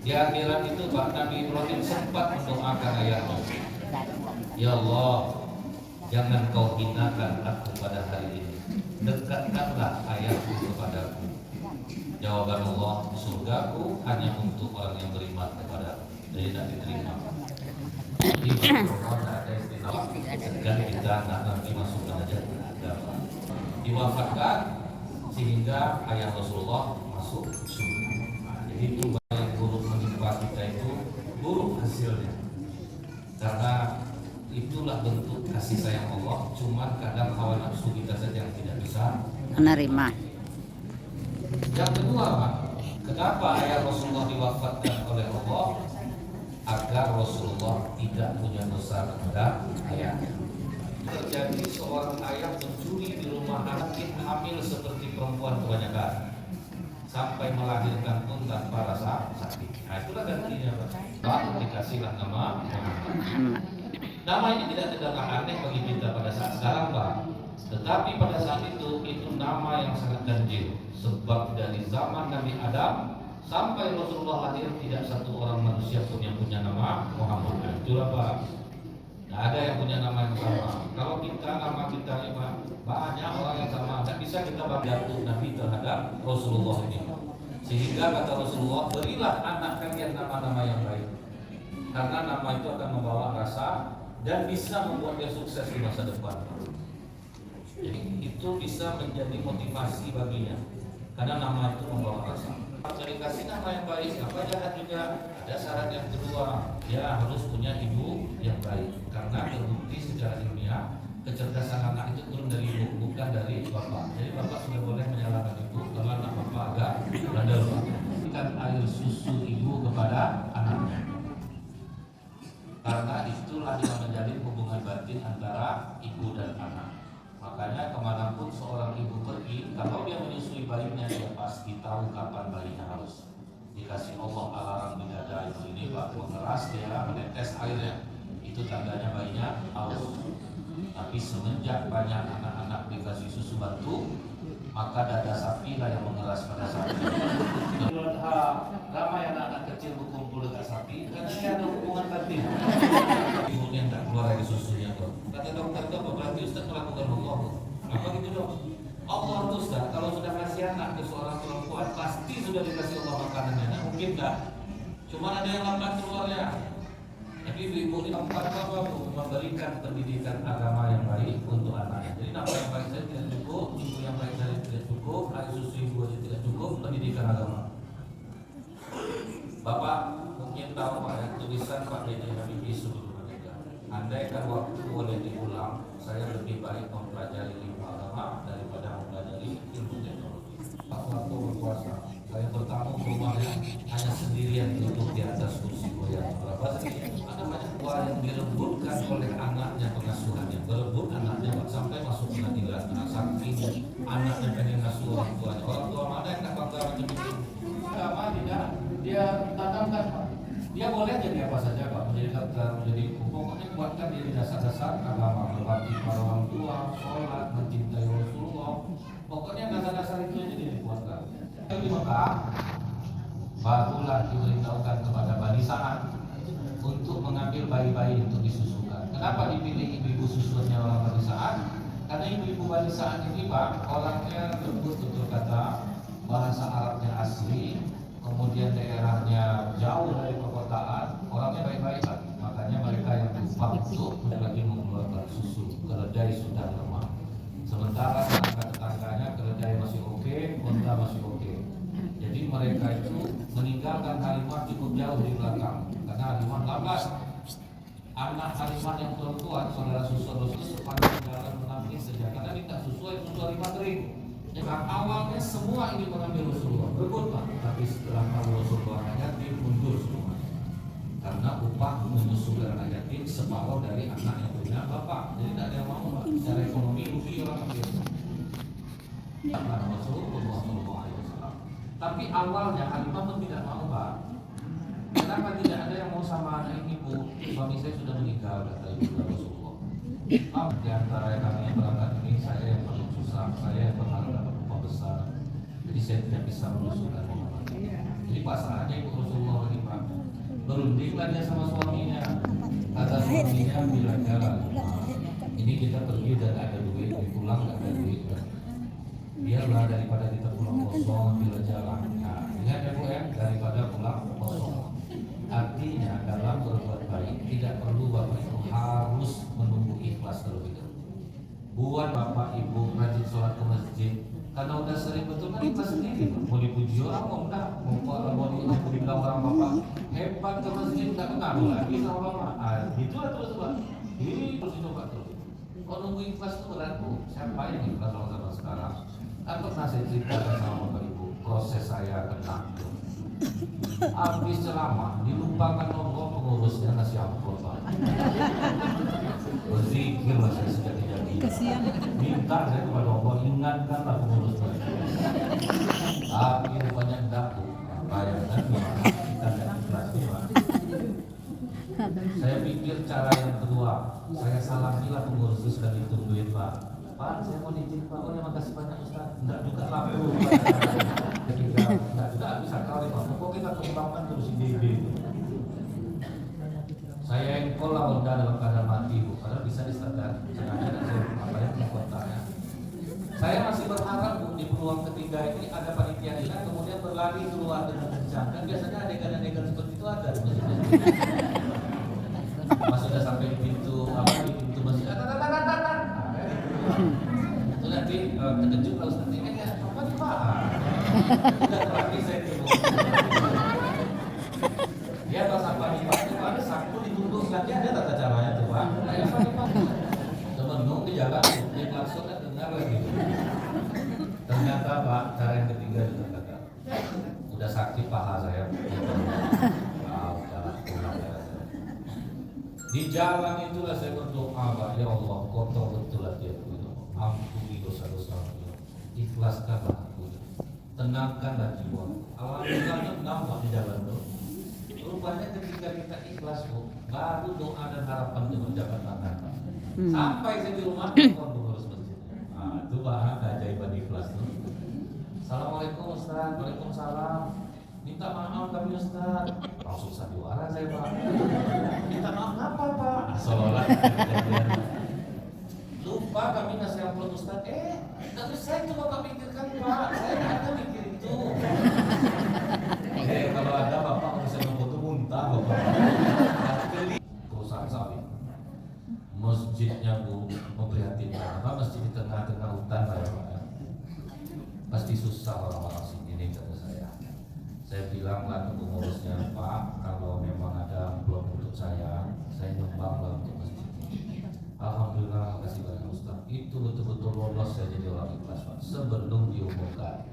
Di akhirat itu Pak Nabi Ibrahim sempat mendoakan ayahnya, ya Allah, jangan kau hinakan aku pada hari ini, dekatkanlah ayahku kepadaku. Jawaban Allah, surgaku hanya untuk orang yang beriman kepadaku. Jadi tidak diterima. Jadi Allah tidak ada istilah dan kita tidak nanti masuk ke agama. Diwafatkan sehingga ayah Rasulullah masuk surga. Jadi itu yang buruk menimpa kita itu buruk hasilnya. Karena itulah bentuk kasih sayang Allah. Cuman kadang hawa nafsu kita saja yang tidak bisa menerima. Yang kedua, Pak, kenapa ayah Rasulullah diwafatkan oleh Allah? Agar Rasulullah tidak punya dosa kepada ayahnya. Terjadi seorang ayah mencuri di rumah anak hamil seperti perempuan kebanyakan sampai melahirkan pun tanpa rasa sakit. Nah itulah gantinya Pak. Dikasihlah nama Muhammad. Nama ini tidaklah aneh bagi kita pada saat sekarang Pak. Tetapi pada saat itu nama yang sangat ganjil. Sebab dari zaman Nabi Adam sampai Rasulullah lahir tidak satu orang manusia pun yang punya nama Muhammad. Itulah Pak. Tidak ada yang punya nama yang sama. Kalau kita nama kita ya Pak, banyak orang yang sama. Tidak bisa kita jatuh Nabi terhadap Rasulullah ini. Sehingga kata Rasulullah, berilah anak kalian nama-nama yang baik. Karena nama itu akan membawa rasa dan bisa membuat dia sukses di masa depan. Jadi itu bisa menjadi motivasi baginya. Karena nama itu membawa rasa. Jadi kasih nama yang baik, apa jahat juga. Ada syarat yang kedua, dia harus punya ibu yang baik. Karena terbukti secara ilmiah kecerdasan anak itu turun dari ibu, bukan dari bapak. Jadi bapak sudah boleh menyalahkan ibu kalau anak bapak agak bandel. Berikan air susu ibu kepada anaknya. Karena itulah yang menjadi hubungan batin antara ibu dan anak. Makanya kemanapun seorang ibu pergi, kalau dia menyusui bayinya, dia pasti tahu kapan bayinya haus. Dikasih Allah alarm di dada ibu ini, Pak, mengeras dia, menetes airnya. Itu tandanya bayinya haus. Tapi semenjak banyak anak-anak dikasih susu batu, maka dada sapi lah yang mengeras pada saat itu. Ramai anak-anak kecil berkumpul dengan sapi, karena dia ada hubungan batin. Ibunya tak keluar dari susunya tuh. Kata dokter itu apa berarti Ustaz melakukan Allah? Apa gitu dong? Allah itu Ustaz, kalau sudah kasih anak ke seorang perempuan, pasti sudah dikasih Allah makanannya. Nah, mungkin tak? Cuma ada yang lambat keluarnya. Jadi ibu ini tempat apa memberikan pendidikan agama yang baik untuk anaknya. Jadi nama yang baik saya tidak cukup, ibu yang baik saya tidak cukup, air susu ibu saja tidak cukup, pendidikan agama. Bapak mungkin tahu Pak ya, tulisan Pak B.J. Habibie sebelum meninggal. Andaikan waktu boleh diulang, saya lebih baik mempelajari ilmu agama daripada mempelajari ilmu teknologi. Waktu berpuasa, saya bertamu ke rumahnya hanya sendirian duduk di atas kursi goyang. Berapa sih? Ada banyak tua yang direbutkan oleh anaknya pengasuhannya, berebut anaknya sampai masuk pengadilan. Saking anaknya pengen ngasuh orang tuanya. Orang tua mana yang tak bangga macam itu? Agama tidak dia tanamkan Pak. Dia boleh jadi apa saja Pak, menjadi dokter, menjadi pokoknya kuatkan diri dasar-dasar agama, berbakti pada orang tua, sholat, mencintai Rasulullah. Pokoknya dasar-dasar itu aja dia dikuatkan. Di Mekah barulah diberitahukan kepada Bani Sa'ad untuk mengambil bayi-bayi untuk disusukan. Kenapa dipilih ibu-ibu susuannya orang Bani Sa'ad? Karena ibu-ibu Bani Sa'ad ini Pak, orangnya lembut betul kata, bahasa Arabnya asli, kemudian daerahnya jauh dari perkotaan, orangnya baik-baik Pak. Makanya mereka yang tumpah untuk lagi mengeluarkan susu, keledai sudah lemah. Sementara tetangga-tetangganya keledai masih oke, unta masih oke. Jadi mereka itu meninggalkan harimah cukup jauh di belakang, karena harimah lambat. Anak harimah yang perempuan, saudara susu itu sepanjang jalan menangis saja, karena minta susu harimah kering. Ya, awalnya semua ini mengambil Rasulullah, berebut Pak. Tapi setelah tahu Rasulullah anak yatim, mundur semua. Karena upah menyusukan anak yatim separuh dari anak yang punya bapak. Jadi tidak ada yang mau Pak. Secara ekonomi rugi orang biasa. Rasulullah SAW. Tapi awalnya Halimah pun tidak mau Pak. Kenapa tidak ada yang mau sama anak ini Bu? Suami saya sudah meninggal, kata ibu Rasulullah. Di antara kami yang berangkat ini, saya yang paling susah, saya yang berharap dapat upah besar. Jadi saya tidak bisa menyusukan Muhammad. Jadi pasangannya ikut Rasulullah lagi Pak. Berundinglah dia sama suaminya. Kata suaminya bilang jalan. Ini kita pergi dan ada duit, pulang nggak ada duit. Biarlah daripada kita pulang kosong bila jalan. Nah, ingat ya Bu ya, daripada pulang kosong. Artinya dalam berbuat baik tidak perlu Bapak Ibu harus menunggu ikhlas terlebih dahulu. Buat Bapak Ibu rajin sholat ke masjid, karena udah sering betul kan ikhlas sendiri. Mau dipuji orang mau enggak, mau dibilang orang Bapak hebat ke masjid enggak pengaruh lagi sama Bapak. Itulah terus Pak. Ini terus coba terus. Kalau nunggu ikhlas itu berat Bu. Siapa yang ikhlas sama sekarang? Kan pernah saya ceritakan sama Bapak Ibu proses saya kena itu. Habis ceramah dilupakan nomor pengurusnya ngasih amplop Pak. Berzikir lah saya sejati-jati. Minta saya kepada Allah ingatkanlah pengurusnya. Tapi rupanya enggak Bu. Bayangkan kita tidak ikhlas Pak. Saya pikir cara yang kedua, saya salamilah pengurus itu sudah hitung duit Pak. Pak, saya mau izin Pak, oh ya makasih banyak Ustaz. Enggak juga laku. Ketika enggak juga bisa kali Pak. Kok kita kembangkan terus si DB. Saya engkol lah udah dalam keadaan mati Bu. Padahal bisa disadar. Sengaja dan saya apa yang mengkotaknya. Saya masih berharap Bu di peluang ketiga ini ada panitia ini kemudian berlari keluar dengan kencang. Kan biasanya adegan-adegan seperti itu ada. Pas sudah sampai di pintu masjid. Itu nanti terkejut kalau nanti ya apa nih Pak? Udah terlatih saya itu. Dia pas apa nih Pak? Itu ada saku ditunggu lagi ada tata caranya tuh Pak. Kayak apa nih Pak? Temen di jalan di klakson dan dengar lagi. Ternyata Pak cara yang ketiga juga gagal. Udah sakit paha saya. Di jalan itulah saya berdoa Pak, ya Allah kotor betul hati aku itu. Ampuni dosa-dosa aku. Ikhlaskanlah aku. Tenangkanlah jiwa. Alhamdulillah nampak di jalan itu. Rupanya ketika kita ikhlas Bu, baru doa dan harapan itu berjabat tangan Pak. Sampai saya di rumah pengurus masjid. Itu Pak keajaiban ikhlas itu. Assalamualaikum Ustaz. Waalaikumsalam. Minta maaf kami Ustaz. Langsung sandiwara saya Pak. Minta maaf apa Pak? Seolah-olah lupa kami ngasih amplop Ustaz. Tapi saya coba Pak pikirkan Pak. Saya nggak ada mikir itu. Kalau ada Bapak bisa memfoto muntah Bapak. Perusahaan sawit. Masjidnya Bu memprihatinkan. Apa masjid di tengah-tengah hutan Pak ya Pak? Pasti susah orang-orang sini kata saya. Saya bilanglah ke pengurusnya Pak, kalau memang ada amplop untuk saya nyumbanglah untuk masjid ini. Alhamdulillah, makasih banyak Ustaz. Itu betul-betul lolos saya jadi orang ikhlas Pak sebelum diumumkan.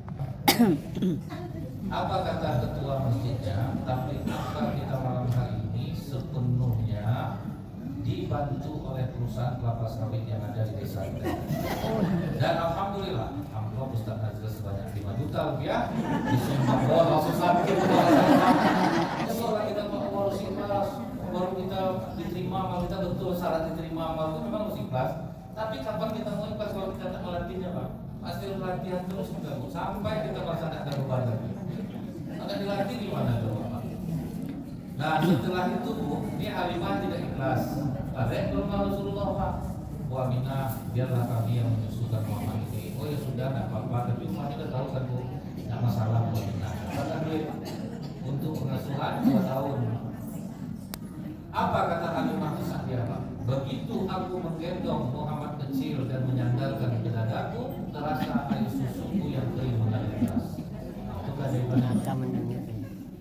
Apa kata ketua masjidnya? Tapi apa kita malam hari ini sepenuhnya dibantu oleh perusahaan kelapa sawit yang ada di desa kita. Dan alhamdulillah amplop Ustaz Nazrul sebanyak 5 juta rupiah disumbang langsung sakit. Setelah kita mengurus ikhlas, baru kita diterima amal kita betul syarat diterima amal itu memang harus ikhlas. Tapi kapan kita mau ikhlas kalau kita tak melatihnya Pak? Pasti latihan terus kita sampai kita melaksanakan beban lagi. Akan dilatih di mana tuh Pak? Nah setelah itu Bu, ini Halimah tidak ikhlas. Ada yang belum Rasulullah Pak. Bu Aminah, biarlah kami yang menyusukan Muhammad ini. Oh ya sudah, tidak apa-apa. Tapi rumahnya sudah tahu kan Bu, tidak masalah Bu Aminah. Kata dia untuk pengasuhan 2 tahun. Apa kata Halimah saat dia Pak? Begitu aku menggendong Muhammad kecil dan menyandarkan ke dadaku, terasa air susuku yang kering mengalir deras. Itu keajaiban.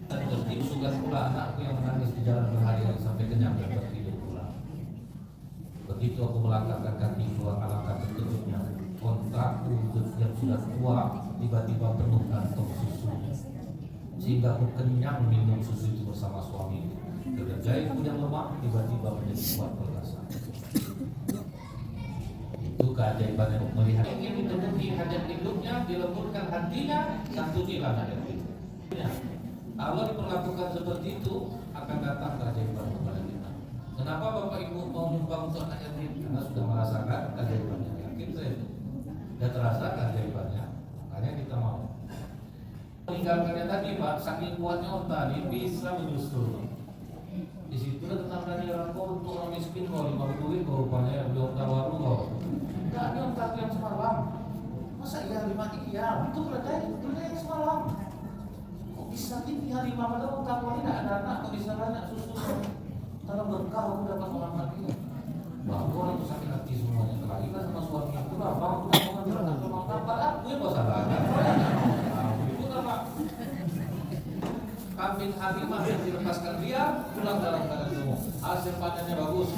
Dan tertiusukan pula anakku yang menangis di jalan berhari-hari sampai kenyang dan tertidur pulang. Begitu aku melangkahkan kaki keluar, alangkah terkejutnya kontrakku yang sudah tua tiba-tiba penuh kantong susunya, sehingga aku kenyang minum susu itu bersama suamiku. Keledaiku yang lemah tiba-tiba menjadi kuat perkasa. Itu keajaiban yang melihat ingin dipenuhi hajat hidupnya, dilembutkan hatinya, santunilah hajat hidupnya. Kalau diperlakukan seperti itu akan datang keajaiban kepada kita. Kenapa Bapak Ibu mau nyumbang untuk anak yatim? Karena sudah merasakan keajaibannya. Yakin saya itu. Sudah terasa keajaibannya, makanya kita mau. Meninggalkannya tadi Pak, saking kuatnya otak ini bisa menyusul. Di situ tentang dari orang kau untuk orang miskin kau 50 duit kau rupanya di otak warung kau. Enggak ada otak yang semalam. Masa iya lima iya? Itu betulnya yang semalam. Kok bisa tinggi hari mama tuh otak kau tidak ada anak kau bisa banyak susu. Kalau berkah aku dapat orang mati. Bahwa orang itu sakit hati semuanya. Lagi kan sama suami aku lah, bang aku mau ngomong sama kapal aku ya bos salah. Kambing harimah yang dilepaskan dia pulang dalam keadaan gemuk. Hasil panennya bagus,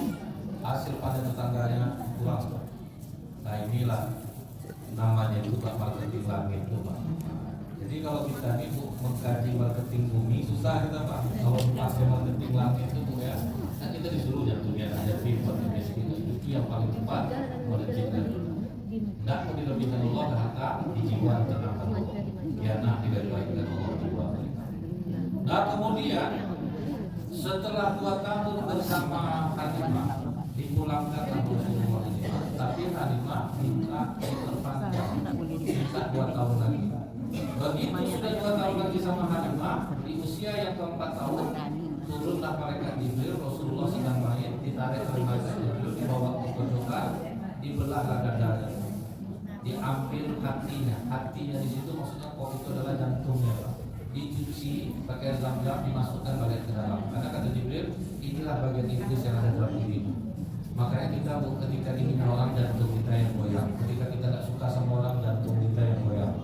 hasil panen tetangganya kurang. Nah inilah namanya itu Pak marketing langit itu Pak. Jadi kalau kita ini mengkaji marketing bumi susah kita Pak. Kalau pakai marketing langit itu Bu ya, kan kita disuruh jatuhnya ada pivot miskin itu yang paling cepat merencanakan. Tidak mau dilebihkan Allah harta di jiwa terangkan Allah. Ya nah diberikan Allah jiwa. Nah kemudian setelah 2 tahun bersama Halimah dipulangkan Rasulullah ini, tapi Halimah minta diperpanjang, minta 2 tahun lagi. Begitu sudah 2 tahun lagi sama Halimah, di usia yang ke-4 tahun turunlah malaikat Jibril. Rasulullah sedang main, ditarik oleh malaikat Jibril, dibawa ke pojokan, dibelahlah dadanya, diambil hatinya. Hatinya di situ maksudnya kok itu adalah jantungnya Pak. Dicuci pakai zam-zam, dimasukkan balik ke dalam. Karena kata Jibril, inilah bagian iblis yang ada dalam dirimu. Makanya kita ketika ingin orang, jantung kita yang goyang. Ketika kita tidak suka sama orang, jantung kita yang goyang.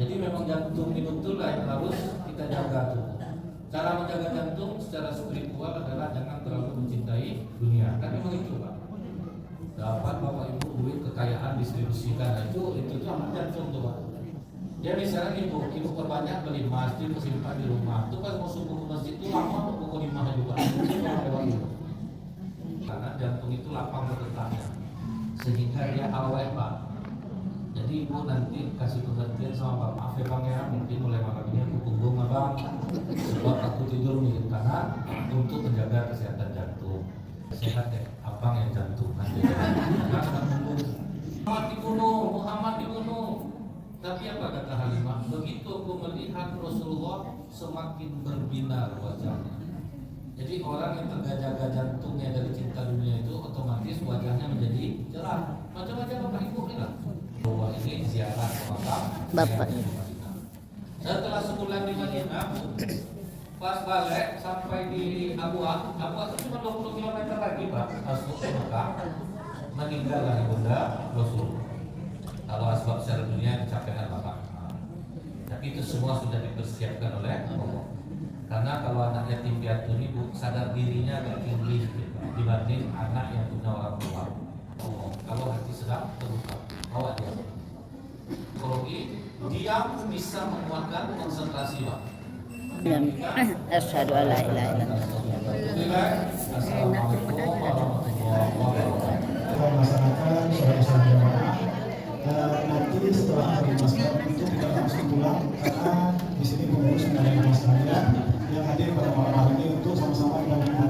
Jadi memang jantung ini betul lah yang harus kita jaga tuh. Cara menjaga jantung secara spiritual adalah jangan terlalu mencintai dunia. Kan memang itu Pak. Dapat bapak ibu duit kekayaan distribusikan, itu amat jantung tuh Pak. Ya misalnya ibu perbanyak beli emas, dia simpan di rumah. Itu pas mau subuh ke masjid itu lama untuk buku lima juga. Karena jantung itu lapang berdetaknya, sehingga dia awet Pak. Jadi ibu nanti kasih pengertian sama Pak, maaf ya Bang ya, mungkin mulai malam ini aku punggung Abang, sebab aku tidur miring kanan untuk menjaga kesehatan jantung. Sehat ya, Abang yang jantung nanti. Muhammad dibunuh. Tapi apa kata Halimah? Begitu aku melihat Rasulullah semakin berbinar wajahnya. Jadi orang yang terjaga jantungnya dari cinta dunia itu otomatis wajahnya menjadi cerah. Macam-macam Bapak Ibu bilang. Bahwa ini ziarah ke makam Bapak. Setelah sebulan di Madinah, pas balik sampai di Abuah itu cuma 20 km lagi Pak, masuk ke Mekah, meninggallah ibunda Rasul. Kalau asbab secara dunia kecapean Bapak. Tapi itu semua sudah dipersiapkan oleh Allah. Karena kalau anak yatim piatu ini sadar dirinya agak tinggi dibanding anak yang punya orang tua. Kalau hati sedang terluka, bawa dia. Psikologi diam bisa menguatkan konsentrasi Pak. Asyhadu alla ilaha illallah. Assalamualaikum warahmatullahi wabarakatuh. Masyarakat saudara-saudara jemaah nanti setelah hari masker itu tidak langsung pulang karena di sini pengurus mengenai masalahnya yang hadir pada malam hari ini untuk sama-sama melakukan